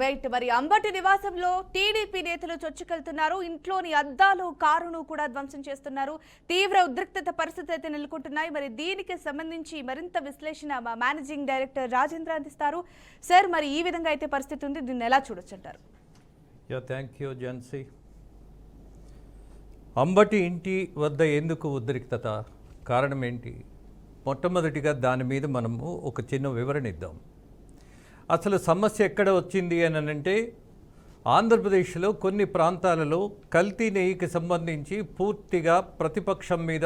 Wait మరి అంబటి నివాసంలో TDP నేతలు చొచ్చుకెళ్తున్నారు. ఇంట్లోని అద్దాలు కారును కూడా ధ్వంసం చేస్తున్నారు. తీవ్ర ఉద్రిక్తత పరిస్థితి అయితే నెలకొంటున్నాయి. మరి దీనికి సంబంధించి మరింత విశ్లేషణ మా మేనేజింగ్ డైరెక్టర్ రాజేంద్ర అందిస్తారు. సార్, మరి ఈ విధంగా అయితే పరిస్థితి ఉంది, దీన్ని ఎలా చూడొచ్చు అంటారు? Thank you Jhansi. అంబటి ఇంటి వద్ద ఎందుకు ఉద్రిక్తత, కారణం ఏంటి? మొట్టమొదటిగా దాని మీద మనము ఒక చిన్న వివరణ ఇద్దాం. అసలు సమస్య ఎక్కడ వచ్చింది అని అంటే, ఆంధ్రప్రదేశ్లో కొన్ని ప్రాంతాలలో కల్తీ నెయ్యికి సంబంధించి పూర్తిగా ప్రతిపక్షం మీద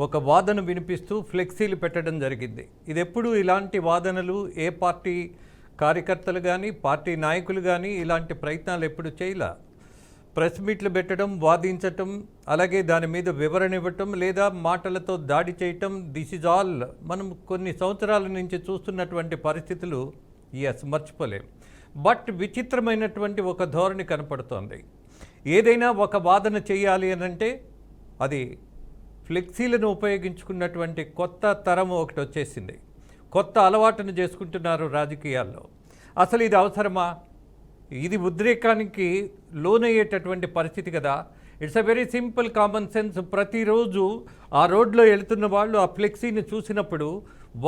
ఒక వాదన వినిపిస్తూ ఫ్లెక్సీలు పెట్టడం జరిగింది. ఇది ఎప్పుడు ఇలాంటి వాదనలు ఏ పార్టీ కార్యకర్తలు కానీ పార్టీ నాయకులు కానీ ఇలాంటి ప్రయత్నాలు ఎప్పుడు చేయలే. ప్రెస్ మీట్లు పెట్టడం, వాదించటం, అలాగే దాని మీద వివరణ ఇవ్వటం లేదా మాటలతో దాడి చేయటం, దిస్ ఈజ్ ఆల్ మనం కొన్ని సంవత్సరాల నుంచి చూస్తున్నటువంటి పరిస్థితులు మర్చిపోలేం. బట్ విచిత్రమైనటువంటి ఒక ధోరణి కనపడుతోంది. ఏదైనా ఒక వాదన చేయాలి అనంటే అది ఫ్లెక్సీలను ఉపయోగించుకున్నటువంటి కొత్త తరం ఒకటి వచ్చేసింది. కొత్త అలవాటును చేసుకుంటున్నారు రాజకీయాల్లో. అసలు ఇది అవసరమా? ఇది ఉద్రేకానికి లోనయ్యేటటువంటి పరిస్థితి కదా. It's a very simple common sense. ప్రతిరోజు ఆ రోడ్లో వెళుతున్న వాళ్ళు ఆ ఫ్లెక్సీని చూసినప్పుడు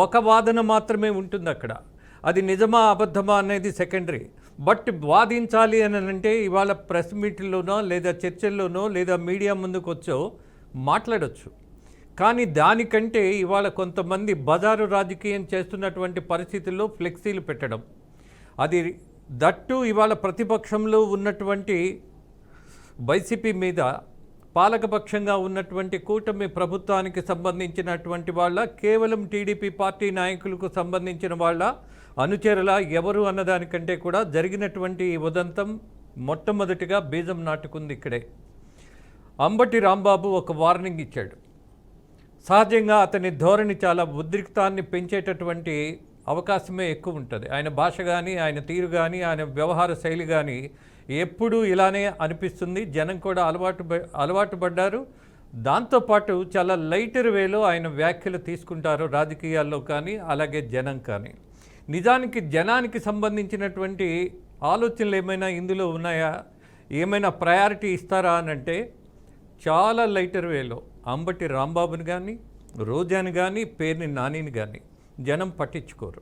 ఒక వాదన మాత్రమే ఉంటుంది అక్కడ. అది నిజమా అబద్ధమా అనేది సెకండరీ. బట్ వాదించాలి అని అంటే ఇవాళ ప్రెస్ మీట్లోనో లేదా చర్చల్లోనో లేదా మీడియా ముందుకు వచ్చో మాట్లాడచ్చు. కానీ దానికంటే ఇవాళ కొంతమంది బజారు రాజకీయం చేస్తున్నటువంటి పరిస్థితుల్లో ఫ్లెక్సీలు పెట్టడం, అది దట్టు ఇవాళ ప్రతిపక్షంలో ఉన్నటువంటి వైసీపీ మీద, పాలకపక్షంగా ఉన్నటువంటి కూటమి ప్రభుత్వానికి సంబంధించినటువంటి వాళ్ళ, కేవలం టీడీపీ పార్టీ నాయకులకు సంబంధించిన వాళ్ళ అనుచరుల ఎవరు అన్నదానికంటే కూడా జరిగినటువంటి ఈ ఉదంతం మొట్టమొదటిగా బీజం నాటుకుంది ఇక్కడే. అంబటి రాంబాబు ఒక వార్నింగ్ ఇచ్చాడు. సహజంగా అతని ధోరణి చాలా ఉద్రిక్తాన్ని పెంచేటటువంటి అవకాశమే ఎక్కువ ఉంటుంది. ఆయన భాష కానీ, ఆయన తీరు కానీ, ఆయన వ్యవహార శైలి కానీ ఎప్పుడూ ఇలానే అనిపిస్తుంది. జనం కూడా అలవాటు పడ్డారు. దాంతోపాటు చాలా లైటర్ వేలో ఆయన వ్యాఖ్యలు తీసుకుంటారు రాజకీయాల్లో కానీ, అలాగే జనం కానీ. నిజానికి జనానికి సంబంధించినటువంటి ఆలోచనలు ఏమైనా ఇందులో ఉన్నాయా? ఏమైనా ప్రయారిటీ ఇస్తారా అని అంటే చాలా లైటర్ వేలో అంబటి రాంబాబుని కానీ, రోజాని కానీ, పేర్ని నానిని కానీ జనం పట్టించుకోరు.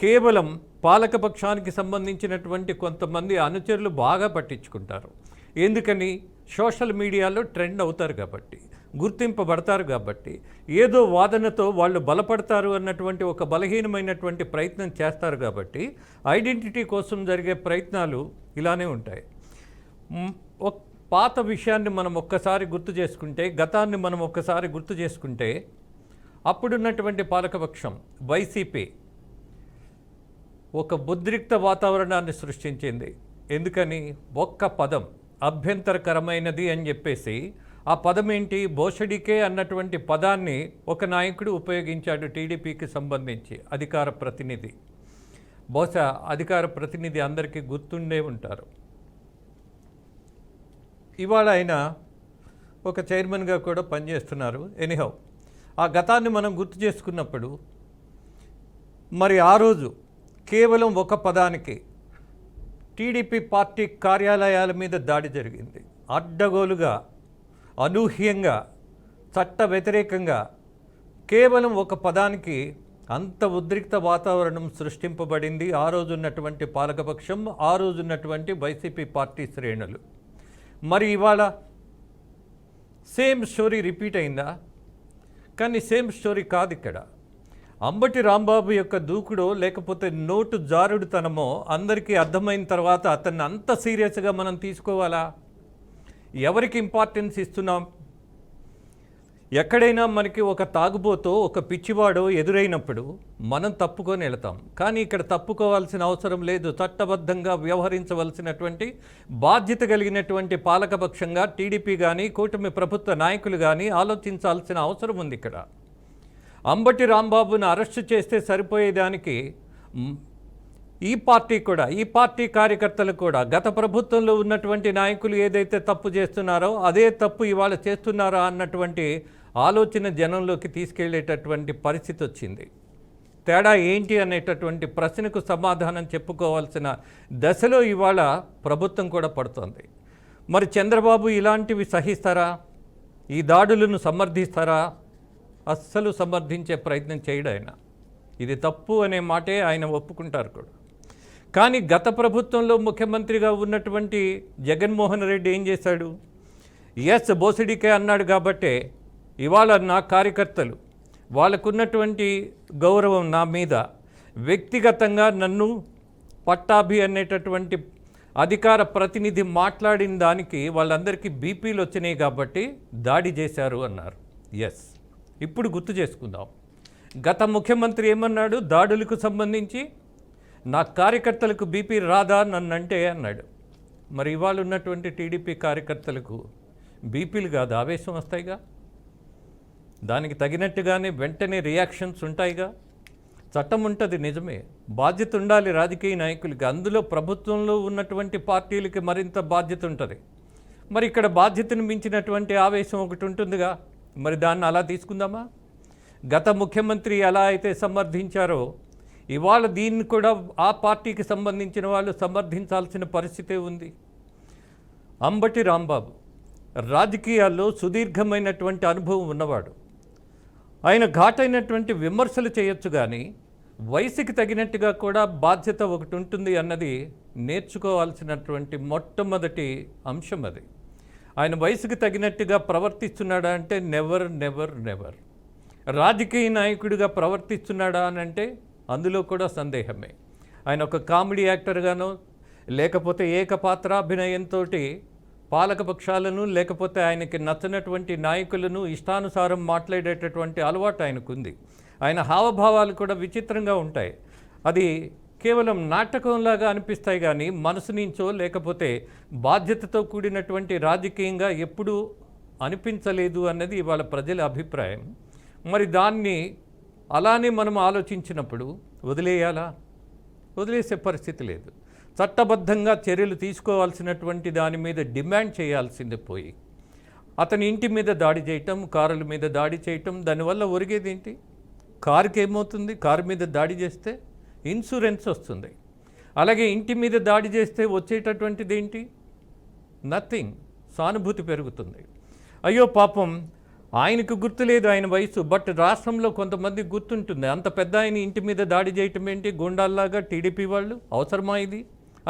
కేవలం పాలకపక్షానికి సంబంధించినటువంటి కొంతమంది అనుచరులు బాగా పట్టించుకుంటారు. ఎందుకని? సోషల్ మీడియాలో ట్రెండ్ అవుతారు కాబట్టి, గుర్తింపబడతారు కాబట్టి, ఏదో వాదనతో వాళ్ళు బలపడతారు అన్నటువంటి ఒక బలహీనమైనటువంటి ప్రయత్నం చేస్తారు కాబట్టి, ఐడెంటిటీ కోసం జరిగే ప్రయత్నాలు ఇలానే ఉంటాయి. పాత విషయాన్ని మనం ఒక్కసారి గుర్తు చేసుకుంటే, గతాన్ని మనం ఒక్కసారి గుర్తు చేసుకుంటే, అప్పుడున్నటువంటి పాలకపక్షం వైసీపీ ఒక ఉద్రిక్త వాతావరణాన్ని సృష్టించింది. ఎందుకని? ఒక్క పదం అభ్యంతరకరమైనది అని చెప్పేసి, ఆ పదం ఏంటి? భోషడికే అన్నటువంటి పదాన్ని ఒక నాయకుడు ఉపయోగించాడు టీడీపీకి సంబంధించి, అధికార ప్రతినిధి. బహుశా అధికార ప్రతినిధి అందరికీ గుర్తుండే ఉంటారు. ఇవాళ ఆయన ఒక చైర్మన్గా కూడా పనిచేస్తున్నారు. ఎనీహౌ, ఆ గతాన్ని మనం గుర్తు చేసుకున్నప్పుడు, మరి ఆ రోజు కేవలం ఒక పదానికి టీడీపీ పార్టీ కార్యాలయాల మీద దాడి జరిగింది. అడ్డగోలుగా, అనూహ్యంగా, చట్ట వ్యతిరేకంగా, కేవలం ఒక పదానికి అంత ఉద్రిక్త వాతావరణం సృష్టింపబడింది. ఆ రోజున్నటువంటి పాలకపక్షం, ఆ రోజున్నటువంటి వైసీపీ పార్టీ శ్రేణులు. మరి ఇవాళ సేమ్ స్టోరీ రిపీట్ అయిందా? కానీ సేమ్ స్టోరీ కాదు ఇక్కడ. అంబటి రాంబాబు యొక్క దూకుడో లేకపోతే నోటు జారుడుతనమో అందరికీ అర్థమైన తర్వాత అతన్ని అంత సీరియస్గా మనం తీసుకోవాలా? ఎవరికి ఇంపార్టెన్స్ ఇస్తున్నాం? ఎక్కడైనా మనకి ఒక తాగుబోతో, ఒక పిచ్చివాడో ఎదురైనప్పుడు మనం తప్పుకొని వెళతాం. కానీ ఇక్కడ తప్పుకోవాల్సిన అవసరం లేదు. చట్టబద్ధంగా వ్యవహరించవలసినటువంటి బాధ్యత కలిగినటువంటి పాలకపక్షంగా టీడీపీ కానీ, కూటమి ప్రభుత్వ నాయకులు కానీ ఆలోచించాల్సిన అవసరం ఉంది ఇక్కడ. అంబటి రాంబాబును అరెస్టు చేస్తే సరిపోయేదానికి ఈ పార్టీ కార్యకర్తలు కూడా గత ప్రభుత్వంలో ఉన్నటువంటి నాయకులు ఏదైతే తప్పు చేస్తున్నారో అదే తప్పు ఇవాళ చేస్తున్నారా అన్నటువంటి ఆలోచన జనంలోకి తీసుకెళ్లేటటువంటి పరిస్థితి వచ్చింది. తేడా ఏంటి అనేటటువంటి ప్రశ్నకు సమాధానం చెప్పుకోవాల్సిన దశలో ఇవాళ ప్రభుత్వం కూడా పడుతోంది. మరి చంద్రబాబు ఇలాంటివి సహిస్తారా? ఈ దాడులను సమర్థిస్తారా? అస్సలు సమర్థించే ప్రయత్నం చేయడు ఆయన. ఇది తప్పు అనే మాటే ఆయన ఒప్పుకుంటారు కూడా. కానీ గత ప్రభుత్వంలో ముఖ్యమంత్రిగా ఉన్నటువంటి జగన్మోహన్ రెడ్డి ఏం చేశాడు? ఎస్ బోసిడికే అన్నాడు కాబట్టే ఇవాళ నా కార్యకర్తలు వాళ్ళకున్నటువంటి గౌరవం నా మీద వ్యక్తిగతంగా నన్ను పట్టాభి అనేటటువంటి అధికార ప్రతినిధి మాట్లాడిన దానికి వాళ్ళందరికీ బీపీలు వచ్చినాయి కాబట్టి దాడి చేశారు అన్నారు. ఎస్, ఇప్పుడు గుర్తు చేసుకుందాం. గత ముఖ్యమంత్రి ఏమన్నాడు? దాడులకు సంబంధించి నా కార్యకర్తలకు బీపీ రాదా నన్నంటే అన్నాడు. మరి ఇవాళ ఉన్నటువంటి టీడీపీ కార్యకర్తలకు బీపీలు కాదు ఆవేశం వస్తాయిగా, దానికి తగినట్టుగానే వెంటనే రియాక్షన్స్ ఉంటాయిగా. చట్టం ఉంటుంది, నిజమే, బాధ్యత ఉండాలి రాజకీయ నాయకులకి, అందులో ప్రభుత్వంలో ఉన్నటువంటి పార్టీలకి మరింత బాధ్యత ఉంటుంది. మరి ఇక్కడ బాధ్యతను మించినటువంటి ఆవేశం ఒకటి ఉంటుందిగా, మరి దాన్ని అలా తీసుకుందామా? గత ముఖ్యమంత్రి ఎలా అయితే సమర్థించారో ఇవాళ దీన్ని కూడా ఆ పార్టీకి సంబంధించిన వాళ్ళు సమర్థించాల్సిన పరిస్థితే ఉంది. అంబటి రాంబాబు రాజకీయాల్లో సుదీర్ఘమైనటువంటి అనుభవం ఉన్నవాడు. ఆయన ఘాటైనటువంటి విమర్శలు చేయొచ్చు, కానీ వయసుకి తగినట్టుగా కూడా బాధ్యత ఒకటి ఉంటుంది అన్నది నేర్చుకోవాల్సినటువంటి మొట్టమొదటి అంశం అది. ఆయన వయసుకి తగినట్టుగా ప్రవర్తిస్తున్నాడా అంటే నెవర్ నెవర్ నెవర్. రాజకీయ నాయకుడిగా ప్రవర్తిస్తున్నాడా అని అంటే అందులో కూడా సందేహమే. ఆయన ఒక కామెడీ యాక్టర్గానో లేకపోతే ఏకపాత్రాభినయంతో పాలకపక్షాలను లేకపోతే ఆయనకి నచ్చనటువంటి నాయకులను ఇష్టానుసారం మాట్లాడేటటువంటి అలవాటు ఆయనకుంది. ఆయన హావభావాలు కూడా విచిత్రంగా ఉంటాయి. అది కేవలం నాటకంలాగా అనిపిస్తాయి, కానీ మనసు నుంచో లేకపోతే బాధ్యతతో కూడినటువంటి రాజకీయంగా ఎప్పుడూ అనిపించలేదు అన్నది ఇవాళ ప్రజల అభిప్రాయం. మరి దాన్ని అలానే మనం ఆలోచించినప్పుడు వదిలేయాలా? వదిలేసే పరిస్థితి లేదు. చట్టబద్ధంగా చర్యలు తీసుకోవాల్సినటువంటి దాని మీద డిమాండ్ చేయాల్సిందే పోయి అతని ఇంటి మీద దాడి చేయటం, కారుల మీద దాడి చేయటం, దానివల్ల ఒరిగేది ఏంటి? కారుకి ఏమవుతుంది? కారు మీద దాడి చేస్తే ఇన్సూరెన్స్ వస్తుంది. అలాగే ఇంటి మీద దాడి చేస్తే వచ్చేటటువంటిది ఏంటి? నథింగ్. సానుభూతి పెరుగుతుంది. అయ్యో పాపం ఆయనకు గుర్తులేదు ఆయన వయసు, బట్ రాష్ట్రంలో కొంతమంది గుర్తుంటుంది. అంత పెద్ద ఆయన ఇంటి మీద దాడి చేయటం ఏంటి? గుండాల్లాగా టీడీపీ వాళ్ళు అవసరమా ఇది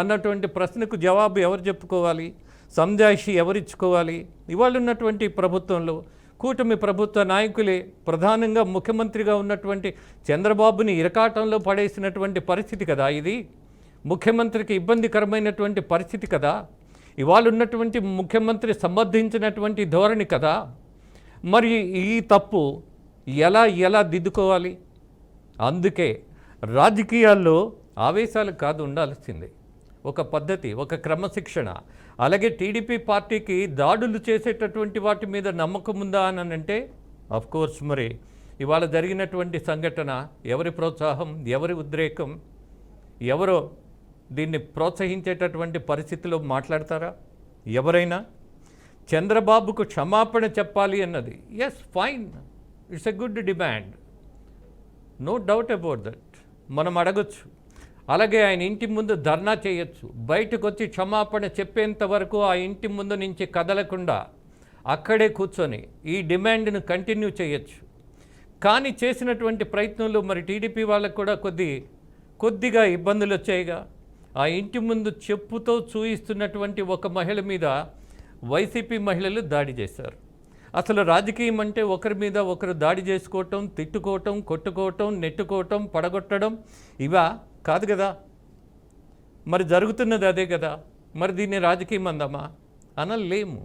అన్నటువంటి ప్రశ్నకు జవాబు ఎవరు చెప్పుకోవాలి? సంజాయిషి ఎవరిచ్చుకోవాలి? ఇవాళ ఉన్నటువంటి ప్రభుత్వంలో కూటమి ప్రభుత్వ నాయకులే ప్రధానంగా ముఖ్యమంత్రిగా ఉన్నటువంటి చంద్రబాబుని ఇరకాటంలో పడేసినటువంటి పరిస్థితి కదా ఇది. ముఖ్యమంత్రికి ఇబ్బందికరమైనటువంటి పరిస్థితి కదా. ఇవాళ ఉన్నటువంటి ముఖ్యమంత్రి సమర్థించినటువంటి ధోరణి కదా. మరి ఈ తప్పు ఎలా దిద్దుకోవాలి? అందుకే రాజకీయాల్లో ఆవేశాలు కాదు ఉండాల్సిందే, ఒక పద్ధతి, ఒక క్రమశిక్షణ. అలాగే టీడీపీ పార్టీకి దాడులు చేసేటటువంటి వాటి మీద నమ్మకం ఉందా అని అంటే కోర్స్ మరి ఇవాళ జరిగినటువంటి సంఘటన ఎవరి ప్రోత్సాహం, ఎవరి ఉద్రేకం, ఎవరో దీన్ని ప్రోత్సహించేటటువంటి పరిస్థితిలో మాట్లాడతారా ఎవరైనా? చంద్రబాబుకు క్షమాపణ చెప్పాలి అన్నది yes fine, it's a good demand, no doubt about that, మనం అడగచ్చు. అలాగే ఆయన ఇంటి ముందు ధర్నా చేయొచ్చు. బయటకు వచ్చి క్షమాపణ చెప్పేంత వరకు ఆ ఇంటి ముందు నుంచి కదలకుండా అక్కడే కూర్చొని ఈ డిమాండ్ను కంటిన్యూ చేయొచ్చు. కానీ చేసినటువంటి ప్రయత్నంలో మరి టీడీపీ వాళ్ళకు కూడా కొద్దిగా ఇబ్బందులు వచ్చాయిగా. ఆ ఇంటి ముందు చెప్పుతో చూయిస్తున్నటువంటి ఒక మహిళ మీద వైసీపీ మహిళలు దాడి చేశారు. అసలు రాజకీయం అంటే ఒకరి మీద ఒకరు దాడి చేసుకోవటం, తిట్టుకోవటం, కొట్టుకోవటం, నెట్టుకోవటం, పడగొట్టడం ఇవా కాదు కదా. మరి జరుగుతున్నది అదే కదా. మరి దీన్ని రాజకీయం అందామా? అనలేము,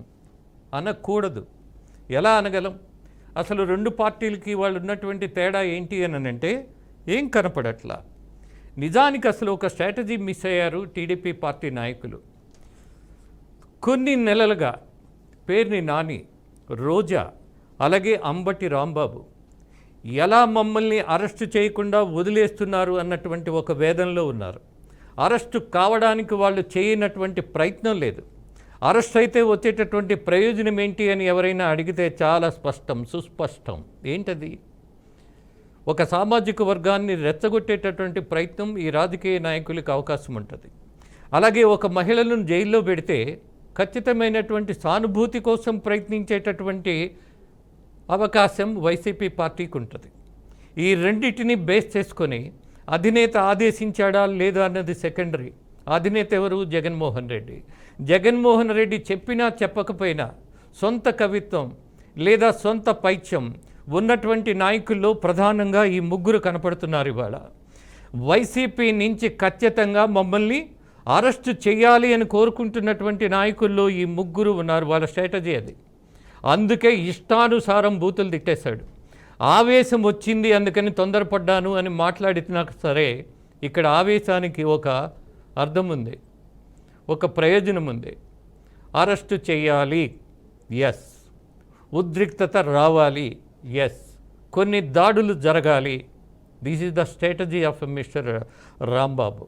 అనకూడదు. ఎలా అనగలం? అసలు రెండు పార్టీలకి వాళ్ళు ఉన్నటువంటి తేడా ఏంటి అని అంటే ఏం కనపడట్లా. నిజానికి అసలు ఒక స్ట్రాటజీ మిస్ అయ్యారు టీడీపీ పార్టీ నాయకులు. కొన్ని నెలలుగా పేర్ని నాని, రోజా, అలాగే అంబటి రాంబాబు ఎలా మమ్మల్ని అరెస్టు చేయకుండా వదిలేస్తున్నారు అన్నటువంటి ఒక వేదనలో ఉన్నారు. అరెస్టు కావడానికి వాళ్ళు చేయనటువంటి ప్రయత్నం లేదు. అరెస్ట్ అయితే వచ్చేటటువంటి ప్రయోజనం ఏంటి అని ఎవరైనా అడిగితే చాలా స్పష్టం, సుస్పష్టం. ఏంటది? ఒక సామాజిక వర్గాన్ని రెచ్చగొట్టేటటువంటి ప్రయత్నం ఈ రాజకీయ నాయకులకు అవకాశం ఉంటుంది. అలాగే ఒక మహిళలను జైల్లో పెడితే ఖచ్చితమైనటువంటి సానుభూతి కోసం ప్రయత్నించేటటువంటి అవకాశం వైసీపీ పార్టీకి ఉంటుంది. ఈ రెండింటిని బేస్ చేసుకొని అధినేత ఆదేశించాడా లేదా అన్నది సెకండరీ. అధినేత ఎవరు? జగన్మోహన్ రెడ్డి. జగన్మోహన్ రెడ్డి చెప్పినా చెప్పకపోయినా సొంత కవిత్వం లేదా సొంత పైత్యం ఉన్నటువంటి నాయకుల్లో ప్రధానంగా ఈ ముగ్గురు కనపడుతున్నారు. ఇవాళ వైసీపీ నుంచి ఖచ్చితంగా మమ్మల్ని అరెస్టు చేయాలి అని కోరుకుంటున్నటువంటి నాయకుల్లో ఈ ముగ్గురు ఉన్నారు. వాళ్ళ స్ట్రాటజీ అది. అందుకే ఇష్టానుసారం బూతులు తిట్టేశాడు. ఆవేశం వచ్చింది అందుకని తొందరపడ్డాను అని మాట్లాడినా సరే ఇక్కడ ఆవేశానికి ఒక అర్థం ఉంది, ఒక ప్రయోజనం ఉంది. అరెస్టు చేయాలి, ఎస్. ఉద్రిక్తత రావాలి, ఎస్. కొన్ని దాడులు జరగాలి. This is the strategy of mister Rambabu.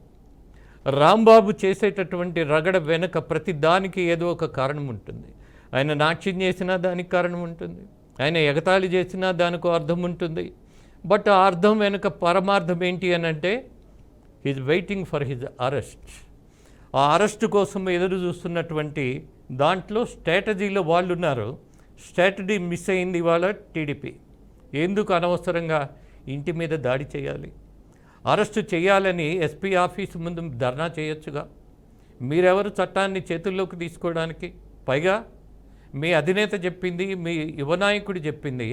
Rambabu చేసేటటువంటి రగడ వెనుక ప్రతి దానికి ఏదో ఒక కారణం ఉంటుంది. ఆయన నాట్యం చేసినా దానికి కారణం ఉంటుంది, ఆయన ఎగతాళి చేసినా దానికి అర్థం ఉంటుంది. బట్ ఆ అర్థం వెనుక పరమార్థం ఏంటి అని అంటే is waiting for his arrest. ఆ అరెస్ట్ కోసం ఎదురు చూస్తున్నటువంటి దాంట్లో స్ట్రాటజీలో వాళ్ళు ఉన్నారు. స్ట్రాటజీ మిస్ అయింది ఇవాళ టీడీపీ. ఎందుకు అనవసరంగా ఇంటి మీద దాడి చేయాలి? అరెస్టు చేయాలని ఎస్పీ ఆఫీస్ ముందు ధర్నా చేయొచ్చుగా. మీరెవరు చట్టాన్ని చేతుల్లోకి తీసుకోవడానికి? పైగా మీ అధినేత చెప్పింది, మీ యువనాయకుడు చెప్పింది,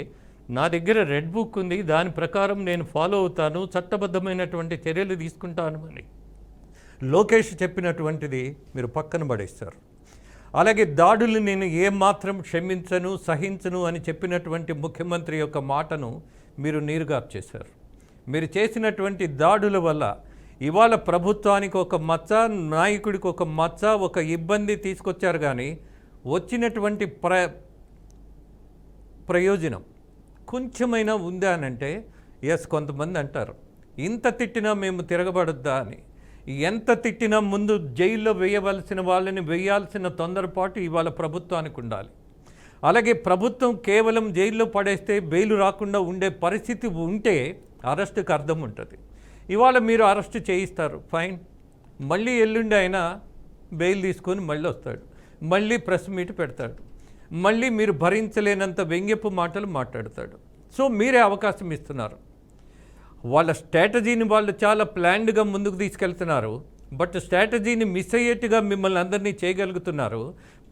నా దగ్గర రెడ్ బుక్ ఉంది, దాని ప్రకారం నేను ఫాలో అవుతాను, చట్టబద్ధమైనటువంటి చర్యలు తీసుకుంటాను అని లోకేష్ చెప్పినటువంటిది మీరు పక్కన పడేస్తారు. అలాగే దాడులు నేను ఏమాత్రం క్షమించను, సహించను అని చెప్పినటువంటి ముఖ్యమంత్రి యొక్క మాటను మీరు నీరుగార్చేశారు. మీరు చేసినటువంటి దాడుల వల్ల ఇవాళ ప్రభుత్వానికి ఒక మచ్చ, నాయకుడికి ఒక మచ్చ, ఒక ఇబ్బంది తీసుకొచ్చారు. కానీ వచ్చినటువంటి ప్రయోజనం కొంచెమైనా ఉందా అనంటే ఎస్. కొంతమంది అంటారు ఇంత తిట్టినా మేము తిరగబడొద్దా అని. ఎంత తిట్టినా ముందు జైల్లో వేయవలసిన వాళ్ళని వేయాల్సిన తొందరపాటు ఇవాళ ప్రభుత్వానికి ఉండాలి. అలాగే ప్రభుత్వం కేవలం జైల్లో పడేస్తే బెయిల్ రాకుండా ఉండే పరిస్థితి ఉంటే అరెస్టుకు అర్థం ఉంటుంది. ఇవాళ మీరు అరెస్టు చేయిస్తారు, ఫైన్. మళ్ళీ ఎల్లుండి అయినా బెయిల్ తీసుకొని మళ్ళీ వస్తాడు, మళ్ళీ ప్రెస్ మీట్ పెడతాడు, మళ్ళీ మీరు భరించలేనంత వ్యంగ్యపు మాటలు మాట్లాడతాడు. సో మీరే అవకాశం ఇస్తున్నారు. వాళ్ళ స్ట్రాటజీని వాళ్ళు చాలా ప్లాన్డ్గా ముందుకు తీసుకెళ్తున్నారు. బట్ స్ట్రాటజీని మిస్ అయ్యేట్టుగా మిమ్మల్ని అందరినీ చేయగలుగుతున్నారు.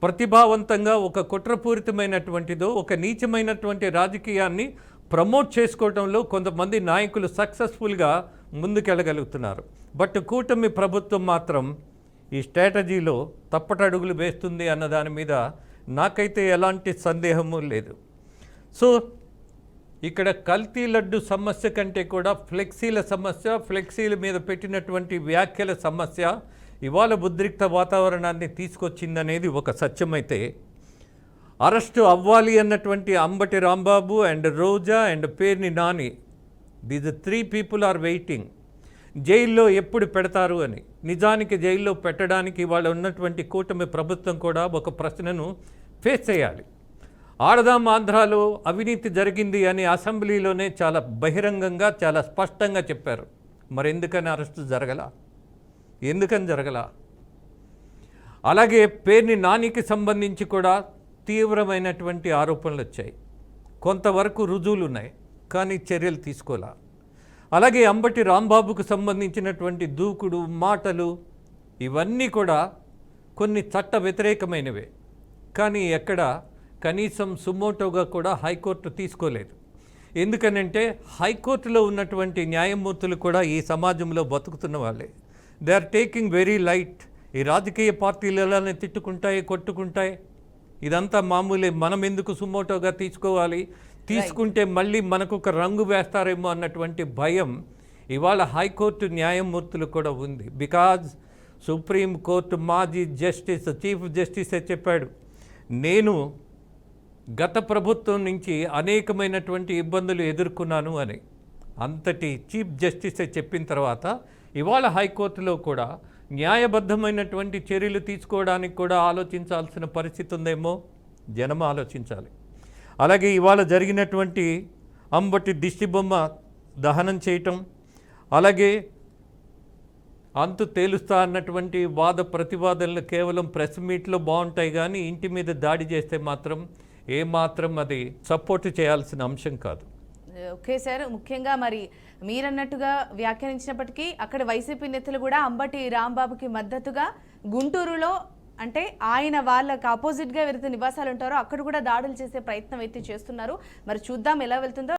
ప్రతిభావంతంగా ఒక కుట్రపూరితమైనటువంటిదో ఒక నీచమైనటువంటి రాజకీయాన్ని ప్రమోట్ చేసుకోవడంలో కొంతమంది నాయకులు సక్సెస్ఫుల్గా ముందుకెళ్ళగలుగుతున్నారు. బట్ కూటమి ప్రభుత్వం మాత్రం ఈ స్ట్రాటజీలో తప్పటడుగులు వేస్తుంది అన్న దాని మీద నాకైతే ఎలాంటి సందేహము లేదు. సో ఇక్కడ కల్తీ లడ్డు సమస్య కంటే కూడా ఫ్లెక్సీల సమస్య, ఫ్లెక్సీల మీద పెట్టినటువంటి వ్యాఖ్యల సమస్య ఇవాళ ఉద్రిక్త వాతావరణాన్ని తీసుకొచ్చిందనేది ఒక సత్యమైతే, అరెస్టు అవ్వాలి అన్నటువంటి Ambati Rambabu and Roja and Perni Nani, these 3 people are waiting. జైల్లో ఎప్పుడు పెడతారు అని. నిజానికి జైల్లో పెట్టడానికి ఇవాళ ఉన్నటువంటి కూటమి ప్రభుత్వం కూడా ఒక ప్రశ్నను ఫేస్ చేయాలి. ఆడదాం ఆంధ్రాలో అవినీతి జరిగింది అని అసెంబ్లీలోనే చాలా బహిరంగంగా చాలా స్పష్టంగా చెప్పారు. మరి ఎందుకని అరెస్టు జరగలా? ఎందుకని జరగలా? అలాగే పేర్ని నానికి సంబంధించి కూడా తీవ్రమైనటువంటి ఆరోపణలు వచ్చాయి. కొంతవరకు రుజువులు ఉన్నాయి, కానీ చర్యలు తీసుకోలే. అలాగే అంబటి రాంబాబుకు సంబంధించినటువంటి దూకుడు మాటలు ఇవన్నీ కూడా కొన్ని చట్ట వ్యతిరేకమైనవే. కానీ ఎక్కడ కనీసం సుమోటోగా కూడా హైకోర్టు తీసుకోలేదు. ఎందుకనంటే హైకోర్టులో ఉన్నటువంటి న్యాయమూర్తులు కూడా ఈ సమాజంలో బతుకుతున్న వాళ్ళే. They are taking very light. ఈ రాజకీయ పార్టీలు ఎలానే తిట్టుకుంటాయి, కొట్టుకుంటాయి, ఇదంతా మామూలే. మనం ఎందుకు సుమోటోగా తీసుకోవాలి? తీసుకుంటే మళ్ళీ మనకు ఒక రంగు వేస్తారేమో అన్నటువంటి భయం ఇవాళ హైకోర్టు న్యాయమూర్తులు కూడా ఉంది. బికాజ్ సుప్రీంకోర్టు మాజీ జస్టిస్, చీఫ్ జస్టిసే చెప్పాడు, నేను గత ప్రభుత్వం నుంచి అనేకమైనటువంటి ఇబ్బందులు ఎదుర్కొన్నాను అని. అంతటి చీఫ్ జస్టిసే చెప్పిన తర్వాత ఇవాళ హైకోర్టులో కూడా న్యాయబద్ధమైనటువంటి చర్యలు తీసుకోవడానికి కూడా ఆలోచించాల్సిన పరిస్థితి ఉందేమో జనం ఆలోచించాలి. అలాగే ఇవాళ జరిగినటువంటి అంబటి దిష్టిబొమ్మ దహనం చేయటం, అలాగే అంతు తేలుస్తా అన్నటువంటి వాద ప్రతివాదనలు కేవలం ప్రెస్ మీట్లో బాగుంటాయి, కానీ ఇంటి మీద దాడి చేస్తే మాత్రం ఏమాత్రం అది సపోర్ట్ చేయాల్సిన అంశం కాదు. ఓకే సార్, ముఖ్యంగా మరి మీరన్నట్టుగా వ్యాఖ్యానించినప్పటికీ అక్కడ వైసీపీ నేతలు కూడా అంబటి రాంబాబుకి మద్దతుగా గుంటూరులో అంటే ఆయన వాళ్ళకి ఆపోజిట్గా ఎవరైతే నివాసాలు ఉంటారో అక్కడ కూడా దాడులు చేసే ప్రయత్నం అయితే చేస్తున్నారు. మరి చూద్దాం ఎలా వెళ్తుందో.